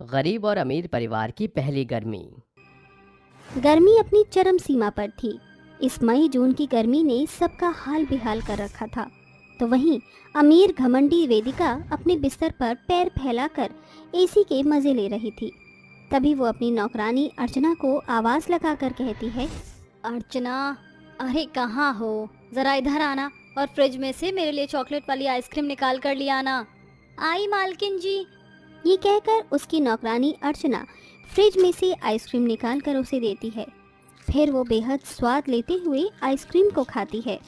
गरीब और अमीर परिवार की पहली गर्मी। गर्मी अपनी चरम सीमा पर थी। इस मई जून की गर्मी ने सबका हाल बेहाल कर रखा था। तो वहीं अमीर घमंडी वेदिका अपने बिस्तर पर पैर फैलाकर एसी के मजे ले रही थी। तभी वो अपनी नौकरानी अर्चना को आवाज लगाकर कहती है, अर्चना, अरे कहाँ हो? जरा इधर आना और फ्रिज में से मेरे लिए चॉकलेट वाली आइसक्रीम निकाल कर ले आना। आई मालकिन जी। ये कहकर उसकी नौकरानी अर्चना फ्रिज में से आइसक्रीम निकाल कर उसे देती है। फिर वो बेहद स्वाद लेते हुए आइसक्रीम को खाती है।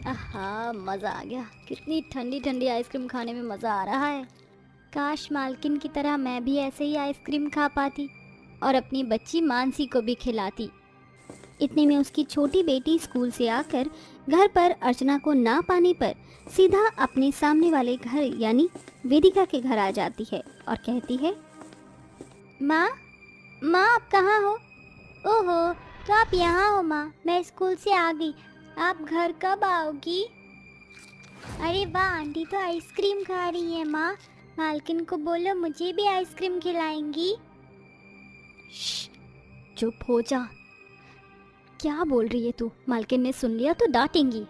आहा, मज़ा आ गया। कितनी ठंडी ठंडी आइसक्रीम खाने में मज़ा आ रहा है। काश मालकिन की तरह मैं भी ऐसे ही आइसक्रीम खा पाती और अपनी बच्ची मानसी को भी खिलाती। इतने में उसकी छोटी बेटी स्कूल से आकर घर पर अर्चना को ना पाने पर सीधा अपने सामने वाले घर यानी वेदिका के घर आ जाती है और कहती है, माँ, माँ आप कहाँ हो? ओहो, तो आप यहाँ हो माँ। मैं स्कूल से आ गई। आप घर कब आओगी? अरे वाह, आंटी तो आइसक्रीम खा रही है माँ। मालकिन को बोलो मुझे भी आइसक्रीम खिलाएंगी। चुप हो जा। क्या बोल रही है तू? मालकिन ने सुन लिया तो डांटेंगी।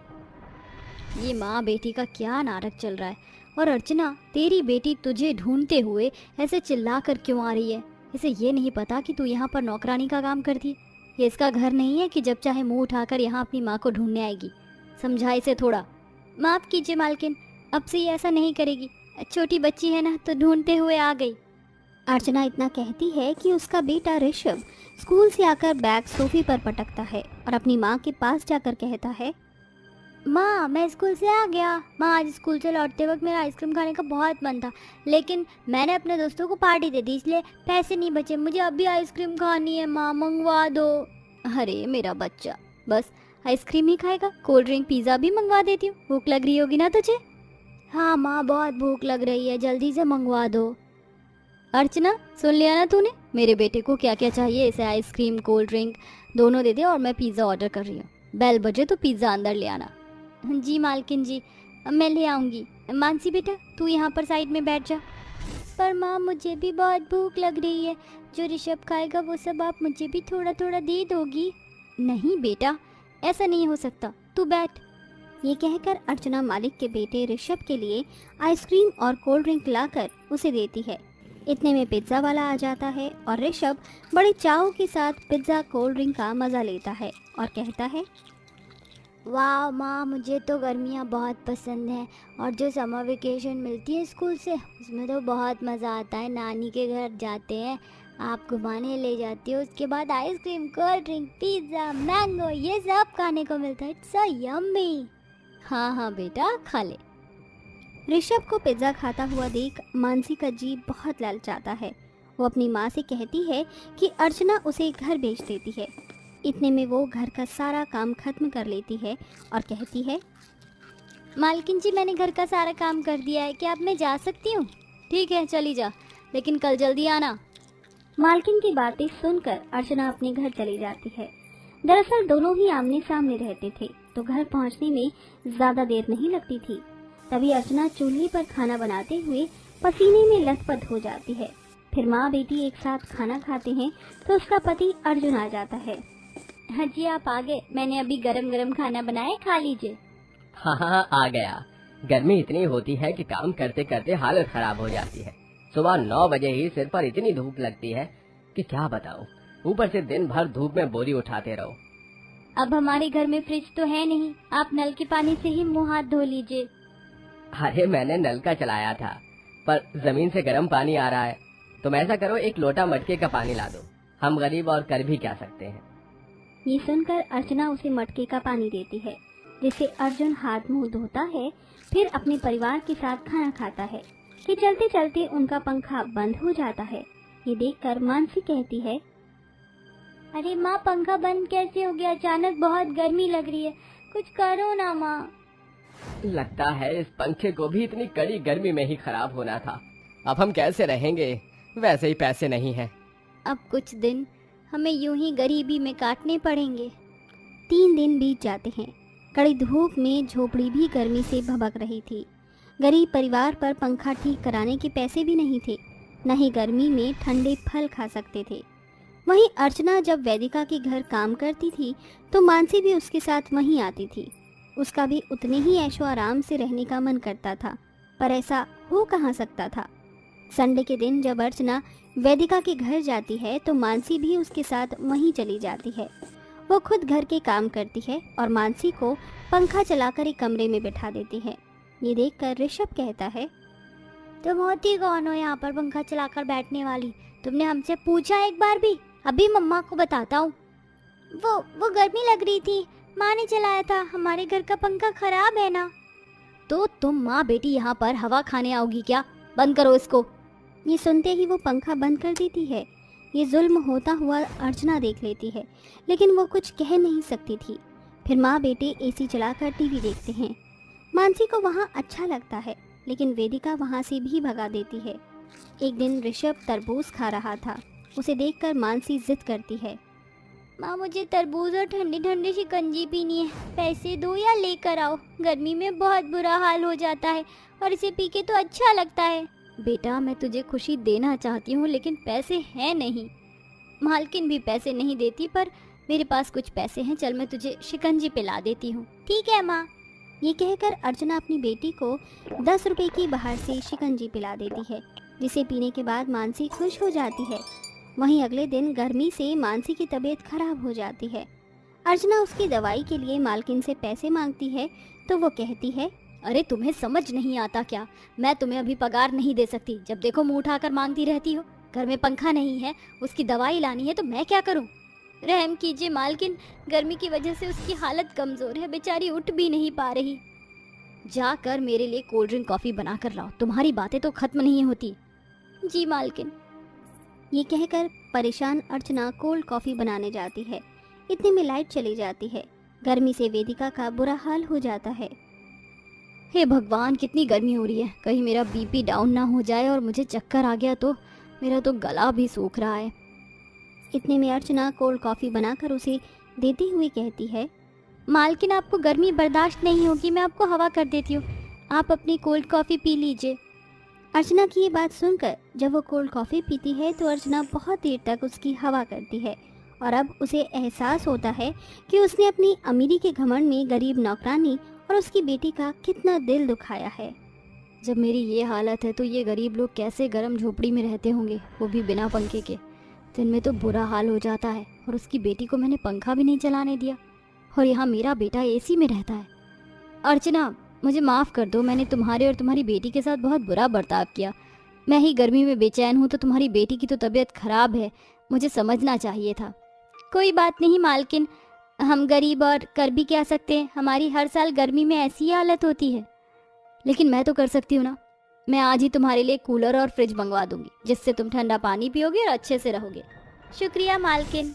ये माँ बेटी का क्या नाटक चल रहा है? और अर्चना, तेरी बेटी तुझे ढूंढते हुए ऐसे चिल्ला कर क्यों आ रही है? इसे ये नहीं पता कि तू यहाँ पर नौकरानी का काम करती है? ये इसका घर नहीं है कि जब चाहे मुंह उठाकर यहाँ अपनी माँ को ढूंढने आएगी। समझा इसे थोड़ा। माफ़ कीजिए मालकिन, अब से ये ऐसा नहीं करेगी। छोटी बच्ची है ना, तो ढूंढते हुए आ गई। अर्चना इतना कहती है कि उसका बेटा ऋषभ स्कूल से आकर बैग सोफे पर पटकता है और अपनी माँ के पास जाकर कहता है, माँ मैं स्कूल से आ गया। माँ, आज स्कूल से लौटते वक्त मेरा आइसक्रीम खाने का बहुत मन था, लेकिन मैंने अपने दोस्तों को पार्टी दे दी, इसलिए पैसे नहीं बचे। मुझे अभी आइसक्रीम खानी है माँ, मंगवा दो। अरे मेरा बच्चा, बस आइसक्रीम ही खाएगा? कोल्ड ड्रिंक पिज़्ज़ा भी मंगवा देती हूँ। भूख लग रही होगी ना तुझे? हाँ माँ, बहुत भूख लग रही है, जल्दी से मंगवा दो। अर्चना, सुन लिया ना तूने? मेरे बेटे को क्या क्या चाहिए? इसे आइसक्रीम, कोल्ड ड्रिंक दोनों दे दे और मैं पिज़्ज़ा ऑर्डर कर रही हूँ। बेल बजे तो पिज़्ज़ा अंदर ले आना। जी मालकिन जी, मैं ले आऊँगी। मानसी बेटा, तू यहाँ पर साइड में बैठ जा। पर माँ, मुझे भी बहुत भूख लग रही है। जो ऋषभ खाएगा वो सब आप मुझे भी थोड़ा थोड़ा दे दोगी? नहीं बेटा, ऐसा नहीं हो सकता, तू बैठ। ये कहकर अर्चना मालिक के बेटे ऋषभ के लिए आइसक्रीम और कोल्ड ड्रिंक लाकर उसे देती है। इतने में पिज्ज़ा वाला आ जाता है और ऋषभ बड़े चाव के साथ पिज्ज़ा कोल्ड ड्रिंक का मज़ा लेता है और कहता है, वाह माँ, मुझे तो गर्मियाँ बहुत पसंद हैं और जो समर वेकेशन मिलती है स्कूल से, उसमें तो बहुत मज़ा आता है। नानी के घर जाते हैं, आप घुमाने ले जाती हो, उसके बाद ice cream, cold drink, pizza, mango, ये सब खाने को मिलता है। It's so yummy. हाँ हाँ बेटा, खा ले। ऋषभ को पिज्ज़ा खाता हुआ देख मानसी का जी बहुत ललचाता है। वो अपनी माँ से कहती है कि अर्चना उसे घर भेज देती है। इतने में वो घर का सारा काम खत्म कर लेती है और कहती है, मालकिन जी, मैंने घर का सारा काम कर दिया है, क्या अब मैं जा सकती हूँ? ठीक है, चली जा, लेकिन कल जल्दी आना। मालकिन की बातें सुनकर अर्चना अपने घर चली जाती है। दरअसल दोनों ही आमने सामने रहते थे, तो घर पहुंचने में ज्यादा देर नहीं लगती थी। तभी अर्चना चूल्हे पर खाना बनाते हुए पसीने में लथपथ हो जाती है। फिर माँ बेटी एक साथ खाना खाते हैं तो उसका पति अर्जुन आ जाता है। हाँ जी, आप आ गए। मैंने अभी गरम गरम खाना बनाया, खा लीजिए। हाँ हाँ, आ गया। गर्मी इतनी होती है कि काम करते करते हालत खराब हो जाती है। सुबह 9 बजे ही सिर पर इतनी धूप लगती है कि क्या बताऊं। ऊपर से दिन भर धूप में बोरी उठाते रहो। अब हमारे घर में फ्रिज तो है नहीं, आप नल के पानी से ही मुँह हाथ धो लीजिए। अरे मैंने नल का चलाया था, पर जमीन से गर्म पानी आ रहा है। तुम ऐसा करो, एक लोटा मटके का पानी ला दो। हम गरीब और कर भी क्या सकते हैं। ये सुनकर अर्चना उसे मटके का पानी देती है, जिससे अर्जुन हाथ मुंह धोता है, फिर अपने परिवार के साथ खाना खाता है कि चलते चलते उनका पंखा बंद हो जाता है। ये देखकर मानसी कहती है, अरे माँ, पंखा बंद कैसे हो गया? अचानक बहुत गर्मी लग रही है, कुछ करो ना माँ। लगता है इस पंखे को भी इतनी कड़ी गर्मी में ही खराब होना था। अब हम कैसे रहेंगे? वैसे ही पैसे नहीं हैं। अब कुछ दिन हमें यूं ही गरीबी में काटने पड़ेंगे। 3 दिन बीत जाते हैं। कड़ी धूप में झोपड़ी भी गर्मी से भभक रही थी। गरीब परिवार पर पंखा ठीक कराने के पैसे भी नहीं थे। न ही गर्मी में ठंडे फल खा सकते थे। वहीं अर्चना जब वेदिका के घर काम करती थी तो मानसी भी उसके साथ वहीं आती थी। उसका भी उतने ही ऐशो आराम से रहने का मन करता था, पर ऐसा हो कहाँ सकता था। संडे के दिन जब अर्चना वेदिका के घर जाती है तो मानसी भी उसके साथ वहीं चली जाती है। वो खुद घर के काम करती है और मानसी को पंखा चलाकर एक कमरे में बिठा देती है। ये देखकर ऋषभ कहता है, तुम होती कौन हो यहाँ पर पंखा चलाकर बैठने वाली? तुमने हमसे पूछा एक बार भी? अभी मम्मा को बताता हूँ। वो गर्मी लग रही थी, माँ ने चलाया था, हमारे घर का पंखा खराब है ना। तो तुम माँ बेटी यहाँ पर हवा खाने आओगी क्या? बंद करो इसको। ये सुनते ही वो पंखा बंद कर देती है। ये जुल्म होता हुआ अर्चना देख लेती है, लेकिन वो कुछ कह नहीं सकती थी। फिर माँ बेटे एसी चलाकर टीवी देखते हैं। मानसी को वहाँ अच्छा लगता है, लेकिन वेदिका वहाँ से भी भगा देती है। एक दिन ऋषभ तरबूज खा रहा था। उसे देखकर मानसी जिद करती है, माँ मुझे तरबूज और ठंडी ठंडी शिकंजी पीनी है, पैसे दो या लेकर आओ। गर्मी में बहुत बुरा हाल हो जाता है और इसे पी के तो अच्छा लगता है। बेटा मैं तुझे खुशी देना चाहती हूँ, लेकिन पैसे हैं नहीं। मालकिन भी पैसे नहीं देती, पर मेरे पास कुछ पैसे हैं, चल मैं तुझे शिकंजी पिला देती हूँ। ठीक है माँ। ये कहकर अर्चना अपनी बेटी को 10 रुपए की बाहर से शिकंजी पिला देती है, जिसे पीने के बाद मानसी खुश हो जाती है। वहीं अगले दिन गर्मी से मानसी की तबीयत खराब हो जाती है। अर्चना उसकी दवाई के लिए मालकिन से पैसे मांगती है तो वो कहती है, अरे तुम्हें समझ नहीं आता क्या? मैं तुम्हें अभी पगार नहीं दे सकती। जब देखो मुंह उठाकर मांगती रहती हो। घर में पंखा नहीं है, उसकी दवाई लानी है, तो मैं क्या करूं? रहम कीजिए मालकिन, गर्मी की वजह से उसकी हालत कमजोर है, बेचारी उठ भी नहीं पा रही। जाकर मेरे लिए कोल्ड ड्रिंक कॉफी बना कर लाओ, तुम्हारी बातें तो खत्म नहीं होती। जी मालकिन। ये कहकर परेशान अर्चना कोल्ड कॉफी बनाने जाती है। इतने में लाइट चली जाती है। गर्मी से वेदिका का बुरा हाल हो जाता है। हे भगवान, कितनी गर्मी हो रही है, कहीं मेरा बीपी डाउन ना हो जाए और मुझे चक्कर आ गया तो। मेरा तो गला भी सूख रहा है। इतने में अर्चना कोल्ड कॉफी बनाकर उसे देती हुई कहती है, मालकिन आपको गर्मी बर्दाश्त नहीं होगी, मैं आपको हवा कर देती हूँ, आप अपनी कोल्ड कॉफी पी लीजिए। अर्चना की ये बात सुनकर जब वो कोल्ड कॉफी पीती है तो अर्चना बहुत देर तक उसकी हवा करती है और अब उसे एहसास होता है कि उसने अपनी अमीरी के घमंड में गरीब नौकरानी और उसकी बेटी का कितना दिल दुखाया है। जब मेरी ये हालत है तो ये गरीब लोग कैसे गर्म झोपड़ी में रहते होंगे, वो भी बिना पंखे के। दिन में तो बुरा हाल हो जाता है और उसकी बेटी को मैंने पंखा भी नहीं चलाने दिया, और यहाँ मेरा बेटा एसी में रहता है। अर्चना मुझे माफ़ कर दो, मैंने तुम्हारे और तुम्हारी बेटी के साथ बहुत बुरा बर्ताव किया। मैं ही गर्मी में बेचैन हूँ तो तुम्हारी बेटी की तो तबीयत खराब है, मुझे समझना चाहिए था। कोई बात नहीं मालकिन, हम गरीब और कर भी क्या सकते हैं, हमारी हर साल गर्मी में ऐसी ही हालत होती है। लेकिन मैं तो कर सकती हूँ ना, मैं आज ही तुम्हारे लिए कूलर और फ्रिज मंगवा दूंगी, जिससे तुम ठंडा पानी पियोगे और अच्छे से रहोगे। शुक्रिया मालकिन।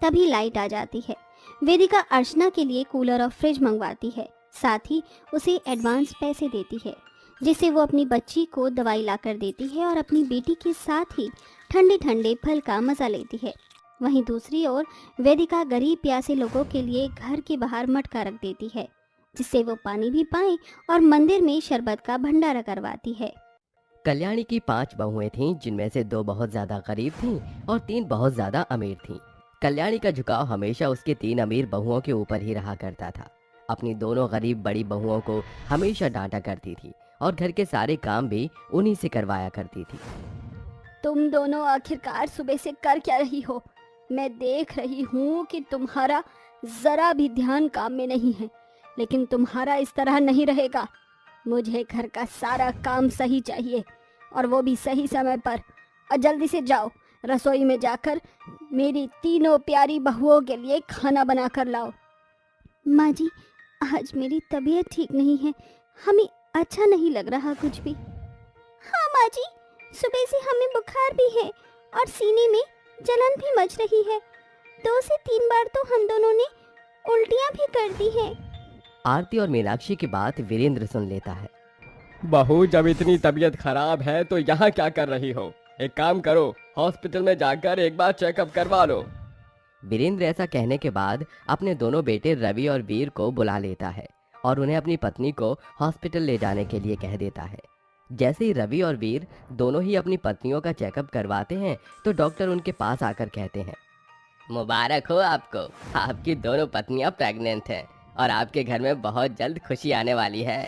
तभी लाइट आ जाती है। वेदिका अर्चना के लिए कूलर और फ्रिज मंगवाती है, साथ ही उसे एडवांस पैसे देती है, जिससे वो अपनी बच्ची को दवाई लाकर देती है और अपनी बेटी के साथ ही ठंडे ठंडे फल का मजा लेती है। वहीं दूसरी ओर वेदिका गरीब प्यासे लोगों के लिए घर के बाहर मटका रख देती है, जिससे वो पानी भी पाएं और मंदिर में शरबत का भंडारा करवाती है। कल्याणी की 5 बहुएं थीं, जिनमें से 2 बहुत ज्यादा गरीब थीं और 3 बहुत ज्यादा अमीर थीं। कल्याणी का झुकाव हमेशा उसके 3 अमीर बहुओं के ऊपर ही रहा करता था। अपनी दोनों गरीब बड़ी बहुओं को हमेशा डांटा करती थी और घर के सारे काम भी उन्हीं से करवाया करती थी। तुम दोनों आखिरकार सुबह से कर क्या रही हो? मैं देख रही हूँ कि तुम्हारा जरा भी ध्यान काम में नहीं है, लेकिन तुम्हारा इस तरह नहीं रहेगा। मुझे घर का सारा काम सही चाहिए और वो भी सही समय पर। और जल्दी से जाओ, रसोई में जाकर मेरी तीनों प्यारी बहुओं के लिए खाना बना कर लाओ। माँ जी, आज मेरी तबीयत ठीक नहीं है, हमें अच्छा नहीं लग रहा कुछ भी। हाँ माँ जी, सुबह से हमें बुखार भी है और सीने में जलन भी मच रही है। 2 से 3 बार तो हम दोनों ने उल्टियाँ भी कर दी है। आरती और मीनाक्षी की बात वीरेंद्र सुन लेता है। बहू, जब इतनी तबीयत खराब है तो यहाँ क्या कर रही हो? एक काम करो, हॉस्पिटल में जाकर एक बार चेकअप करवा लो। वीरेंद्र ऐसा कहने के बाद अपने दोनों बेटे रवि और वीर को बुला लेता है और उन्हें अपनी पत्नी को हॉस्पिटल ले जाने के लिए कह देता है। जैसे ही रवि और वीर दोनों ही अपनी पत्नियों का चेकअप करवाते हैं तो डॉक्टर उनके पास आकर कहते हैं, मुबारक हो आपको, आपकी दोनों पत्नियां प्रेग्नेंट हैं और आपके घर में बहुत जल्द खुशी आने वाली है।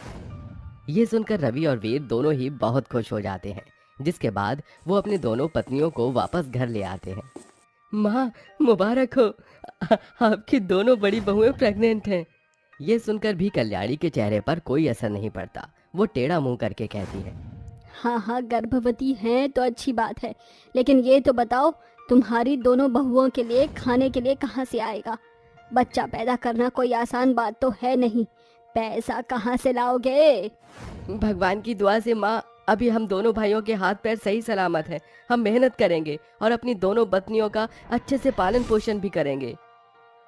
ये सुनकर रवि और वीर दोनों ही बहुत खुश हो जाते हैं, जिसके बाद वो अपनी दोनों पत्नियों को वापस घर ले आते हैं। माँ मुबारक हो, आपकी दोनों बड़ी बहुएं प्रेग्नेंट हैं। ये सुनकर भी कल्याणी के चेहरे पर कोई असर नहीं पड़ता। वो टेढ़ा मुंह करके कहती है, हाँ हाँ, गर्भवती हैं तो अच्छी बात है, लेकिन ये तो बताओ तुम्हारी दोनों बहुओं के लिए खाने के लिए कहाँ से आएगा? बच्चा पैदा करना कोई आसान बात तो है नहीं, पैसा कहाँ से लाओगे? भगवान की दुआ से माँ, अभी हम दोनों भाइयों के हाथ पैर सही सलामत हैं। हम मेहनत करेंगे और अपनी दोनों पत्नियों का अच्छे से पालन पोषण भी करेंगे।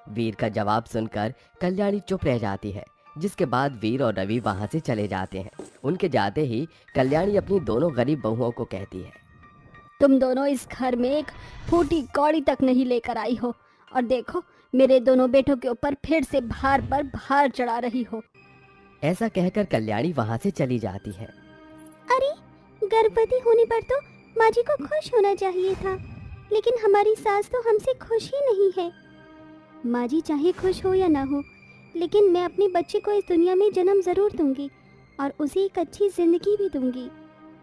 वीर का जवाब सुनकर कल्याणी चुप रह जाती है, जिसके बाद वीर और रवि वहां से चले जाते हैं। उनके जाते ही कल्याणी अपनी दोनों गरीब बहुओं को कहती है, तुम दोनों इस घर में एक फूटी कौड़ी तक नहीं लेकर आई हो, और देखो मेरे दोनों बेटों के ऊपर फिर से भार पर भार चढ़ा रही हो। ऐसा कहकर कल्याणी वहां से चली जाती है। अरे, गर्भवती होने पर तो माँ जी को खुश होना चाहिए था, लेकिन हमारी सास तो हमसे खुश ही नहीं है। माँ जी चाहे खुश हो या ना हो, लेकिन मैं अपने बच्चे को इस दुनिया में जन्म जरूर दूंगी और उसे एक अच्छी जिंदगी भी दूंगी।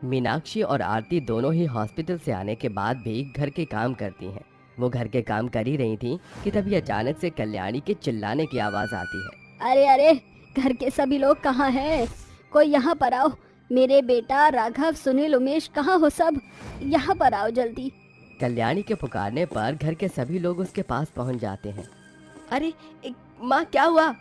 मीनाक्षी और आरती दोनों ही हॉस्पिटल से आने के बाद भी घर के काम करती हैं। वो घर के काम कर ही रही थी कि तभी अचानक से कल्याणी के चिल्लाने की आवाज आती है। अरे अरे, घर के सभी लोग कहाँ हैं? कोई यहाँ पर आओ। मेरे बेटा राघव, सुनील, उमेश कहाँ हो? सब यहाँ पर आओ जल्दी। कल्याणी के पुकारने पर घर के सभी लोग उसके पास पहुंच जाते हैं। अरे माँ, क्या हुआ?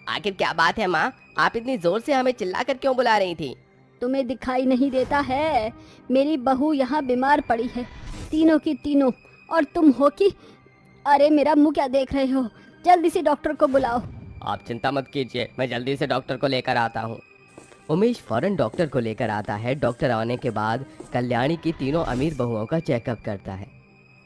आखिर क्या बात है माँ? आप इतनी जोर से हमें चिल्लाकर क्यों बुला रही थी? तुम्हें दिखाई नहीं देता है? मेरी बहू यहाँ बीमार पड़ी है, तीनों की तीनों, और तुम हो कि... अरे मेरा मुंह क्या देख रहे हो? जल्दी से डॉक्टर को बुलाओ। आप चिंता मत कीजिए, मैं जल्दी से डॉक्टर को लेकर आता हूँ। उमेश फौरन डॉक्टर को लेकर आता है। डॉक्टर आने के बाद कल्याणी की तीनों अमीर बहुओं का चेकअप करता है।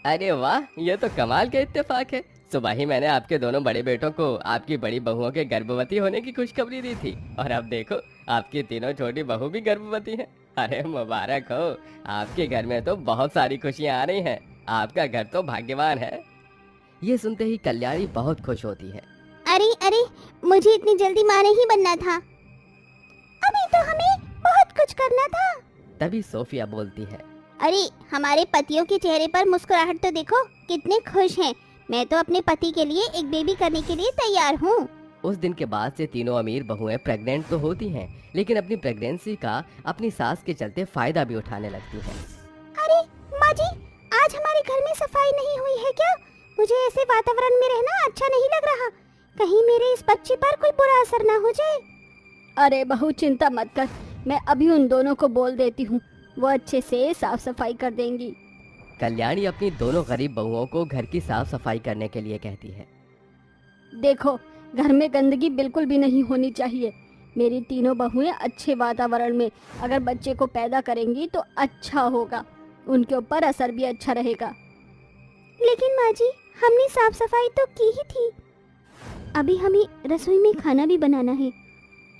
अरे वाह, ये तो कमाल का इत्तेफाक है। सुबह ही मैंने आपके दोनों बड़े बेटों को आपकी बड़ी बहुओं के गर्भवती होने की खुशखबरी दी थी, और अब देखो आपकी तीनों छोटी बहू भी गर्भवती हैं। अरे मुबारक हो, आपके घर में तो बहुत सारी खुशियां आ रही हैं। आपका घर तो भाग्यवान है। ये सुनते ही कल्याणी बहुत खुश होती है। अरे अरे, मुझे इतनी जल्दी माँ नहीं बनना था, अभी तो हमें बहुत कुछ करना था। तभी सोफिया बोलती है, अरे, हमारे पतियों के चेहरे पर मुस्कुराहट तो देखो, कितने खुश हैं। मैं तो अपने पति के लिए एक बेबी करने के लिए तैयार हूँ। उस दिन के बाद से तीनों अमीर बहुएं प्रेग्नेंट तो होती हैं, लेकिन अपनी प्रेगनेंसी का अपनी सास के चलते फायदा भी उठाने लगती हैं। अरे माँ जी, आज हमारे घर में सफाई नहीं हुई है क्या? मुझे ऐसे वातावरण में रहना अच्छा नहीं लग रहा। कहीं मेरे इस बच्चे पर कोई बुरा असर ना हो जाए। अरे बहू, चिंता मत कर, मैं अभी उन दोनों को बोल देती हूँ, वो अच्छे से साफ सफाई कर देंगी। कल्याणी अपनी दोनों गरीब बहुओं को घर की साफ सफाई करने के लिए कहती है। देखो, घर में गंदगी बिल्कुल भी नहीं होनी चाहिए। मेरी तीनों बहुएं अच्छे वातावरण में अगर बच्चे को पैदा करेंगी तो अच्छा होगा, उनके ऊपर असर भी अच्छा रहेगा। लेकिन माँ जी, हमने साफ सफाई तो की ही थी, अभी हमें रसोई में खाना भी बनाना है।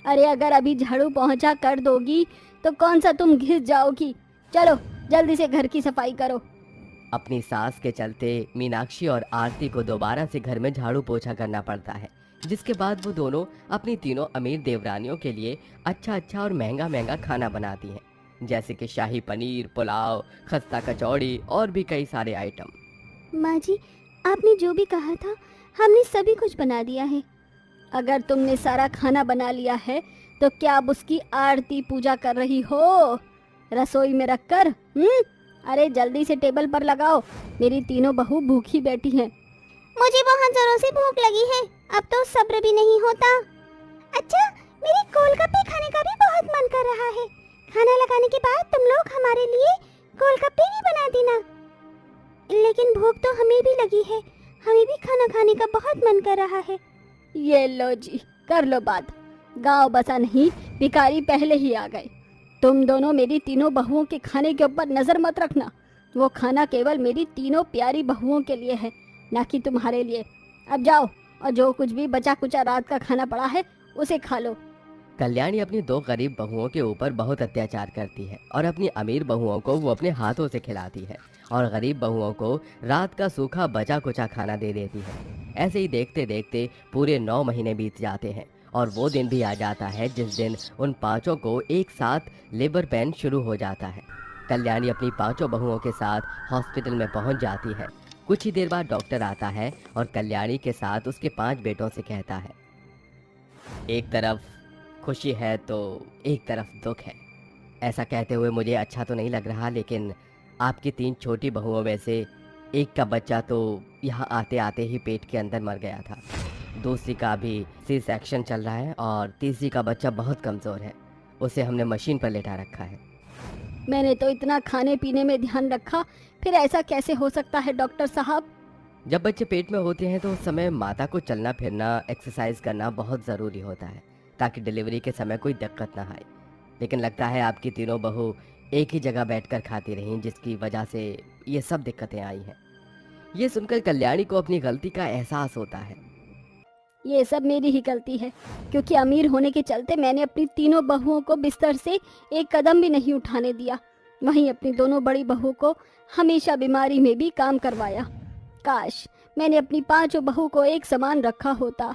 अरे अगर अभी झाड़ू पोंछा कर दोगी तो कौन सा तुम घिस जाओगी? चलो जल्दी से घर की सफाई करो। अपनी सास के चलते मीनाक्षी और आरती को दोबारा से घर में झाड़ू पोछा करना पड़ता है, जिसके बाद वो दोनों अपनी तीनों अमीर देवरानियों के लिए अच्छा अच्छा और महंगा महंगा खाना बनाती हैं, जैसे कि शाही पनीर, पुलाव, खस्ता कचौड़ी और भी कई सारे आइटम। माँ जी, आपने जो भी कहा था हमने सभी कुछ बना दिया है। अगर तुमने सारा खाना बना लिया है तो क्या अब उसकी आरती पूजा कर रही हो रसोई में रखकर? अरे जल्दी से टेबल पर लगाओ, मेरी तीनों बहू भूखी बैठी हैं। मुझे बहुत जोरों से भूख लगी है, अब तो सब्र भी नहीं होता। अच्छा, मेरे गोलगप्पे खाने का भी बहुत मन कर रहा है। खाना लगाने के बाद तुम लोग हमारे लिए गोलगप्पे भी बना देना। लेकिन भूख तो हमें भी लगी है, हमें भी खाना खाने का बहुत मन कर रहा है। ये लो जी, कर लो बात। गांव बसा नहीं, भिखारी पहले ही आ गए। तुम दोनों मेरी तीनों बहुओं के खाने के ऊपर नजर मत रखना, वो खाना केवल मेरी तीनों प्यारी बहुओं के लिए है, ना कि तुम्हारे लिए। अब जाओ और जो कुछ भी बचा कुचा रात का खाना पड़ा है उसे खा लो। कल्याणी अपनी दो गरीब बहुओं के ऊपर बहुत अत्याचार करती है और अपनी अमीर बहुओं को वो अपने हाथों से खिलाती है और गरीब बहुओं को रात का सूखा बचा कुचा खाना दे देती है। ऐसे ही देखते देखते पूरे 9 महीने बीत जाते हैं और वो दिन भी आ जाता है जिस दिन उन पांचों को एक साथ लेबर पेन शुरू हो जाता है। कल्याणी अपनी पांचों बहुओं के साथ हॉस्पिटल में पहुंच जाती है। कुछ ही देर बाद डॉक्टर आता है और कल्याणी के साथ उसके 5 बेटों से कहता है, एक तरफ खुशी है तो एक तरफ दुख है। ऐसा कहते हुए मुझे अच्छा तो नहीं लग रहा, लेकिन आपकी 3 छोटी बहुओं में से एक का बच्चा तो यहाँ आते आते ही पेट के अंदर मर गया था, दूसरी का भी सी सेक्शन चल रहा है और तीसरी का बच्चा बहुत कमज़ोर है, उसे हमने मशीन पर लेटा रखा है। मैंने तो इतना खाने पीने में ध्यान रखा, फिर ऐसा कैसे हो सकता है डॉक्टर साहब? जब बच्चे पेट में होते हैं तो उस समय माता को चलना फिरना, एक्सरसाइज करना बहुत ज़रूरी होता है ताकि डिलीवरी के समय कोई दिक्कत ना आए। लेकिन लगता है आपकी तीनों बहू एक ही जगह बैठकर खाती रहीं, जिसकी वजह से ये सब दिक्कतें आई हैं। ये सुनकर कल्याणी को अपनी गलती का एहसास होता है। ये सब मेरी ही गलती है, क्योंकि अमीर होने के चलते मैंने अपनी तीनों बहुओं को बिस्तर से एक कदम भी नहीं उठाने दिया। वहीं अपनी दोनों बड़ी बहू को हमेशा बीमारी में भी काम करवाया। काश मैंने अपनी 5 बहू को एक समान रखा होता।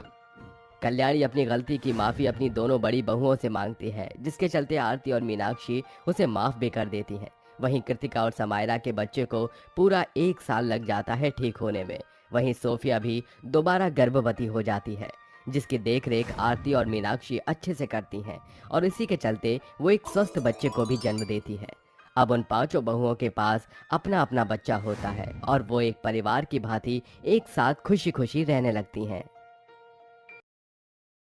कल्याणी अपनी गलती की माफ़ी अपनी दोनों बड़ी बहुओं से मांगती है, जिसके चलते आरती और मीनाक्षी उसे माफ़ भी कर देती हैं। वहीं कृतिका और समायरा के बच्चे को पूरा 1 साल लग जाता है ठीक होने में। वहीं सोफिया भी दोबारा गर्भवती हो जाती है, जिसकी देखरेख आरती और मीनाक्षी अच्छे से करती हैं और इसी के चलते वो एक स्वस्थ बच्चे को भी जन्म देती है। अब उन 5 बहुओं के पास अपना अपना बच्चा होता है और वो एक परिवार की भांति एक साथ खुशी खुशी रहने लगती हैं।